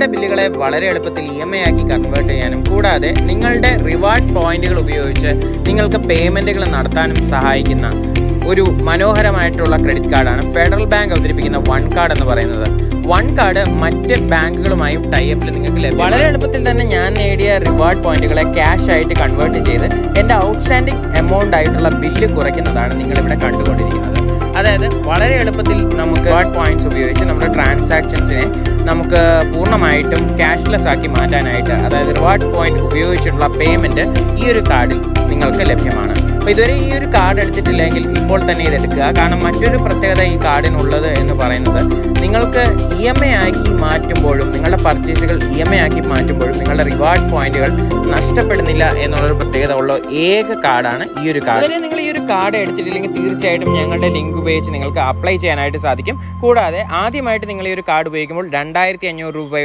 നിങ്ങളുടെ ബില്ലുകളെ വളരെ എളുപ്പത്തിൽ EMI ആക്കി കൺവേർട്ട് ചെയ്യാനും കൂടാതെ നിങ്ങളുടെ റിവാർഡ് പോയിന്റുകൾ ഉപയോഗിച്ച് നിങ്ങൾക്ക് പേയ്മെൻറ്റുകൾ നടത്താനും സഹായിക്കുന്ന ഒരു മനോഹരമായിട്ടുള്ള ക്രെഡിറ്റ് കാർഡാണ് ഫെഡറൽ ബാങ്ക് അവതരിപ്പിക്കുന്ന വൺ കാർഡ് എന്ന് പറയുന്നത്. വൺ കാർഡ് മറ്റ് ബാങ്കുകളുമായും ടൈപ്പിൽ നിങ്ങൾക്ക് ലഭ്യം. വളരെ എളുപ്പത്തിൽ തന്നെ ഞാൻ നേടിയ റിവാർഡ് പോയിന്റുകളെ ക്യാഷ് ആയിട്ട് കൺവേർട്ട് ചെയ്ത് എൻ്റെ ഔട്ട്സ്റ്റാൻഡിംഗ് എമൗണ്ട് ആയിട്ടുള്ള ബില്ല് കുറയ്ക്കുന്നതാണ് നിങ്ങളിവിടെ കണ്ടുകൊണ്ടിരിക്കുന്നത്. അതായത് വളരെ എളുപ്പത്തിൽ നമുക്ക് റിവാർഡ് പോയിന്റ്സ് ഉപയോഗിച്ച് നമ്മുടെ ട്രാൻസാക്ഷൻസിനെ നമുക്ക് പൂർണ്ണമായിട്ടും ക്യാഷ്ലെസ് ആക്കി മാറ്റാനായിട്ട്, അതായത് റിവാർഡ് പോയിന്റ് ഉപയോഗിച്ചിട്ടുള്ള പേയ്മെൻറ്റ് ഈ ഒരു കാർഡിൽ നിങ്ങൾക്ക് ലഭ്യമാണ്. അപ്പോൾ ഇതുവരെ ഈ ഒരു കാർഡ് എടുത്തിട്ടില്ലെങ്കിൽ ഇപ്പോൾ തന്നെ ഇത് എടുക്കുക. കാരണം മറ്റൊരു പ്രത്യേകത ഈ കാർഡിനുള്ളത് എന്ന് പറയുന്നത് നിങ്ങൾക്ക് EMI ആക്കി മാറ്റുമ്പോഴും നിങ്ങളുടെ പർച്ചേസുകൾ EMI ആക്കി മാറ്റുമ്പോഴും നിങ്ങളുടെ റിവാർഡ് പോയിന്റുകൾ നഷ്ടപ്പെടുന്നില്ല എന്നുള്ളൊരു പ്രത്യേകത ഉള്ള ഏക കാർഡാണ് ഈ ഒരു കാർഡ്. അതുവരെ നിങ്ങൾ ഈ ഒരു കാർഡ് എടുത്തിട്ടില്ലെങ്കിൽ തീർച്ചയായിട്ടും ഞങ്ങളുടെ ലിങ്ക് ഉപയോഗിച്ച് നിങ്ങൾക്ക് അപ്ലൈ ചെയ്യാനായിട്ട് സാധിക്കും. കൂടാതെ ആദ്യമായിട്ട് നിങ്ങൾ ഈ ഒരു കാർഡ് ഉപയോഗിക്കുമ്പോൾ 2500 രൂപയുടെ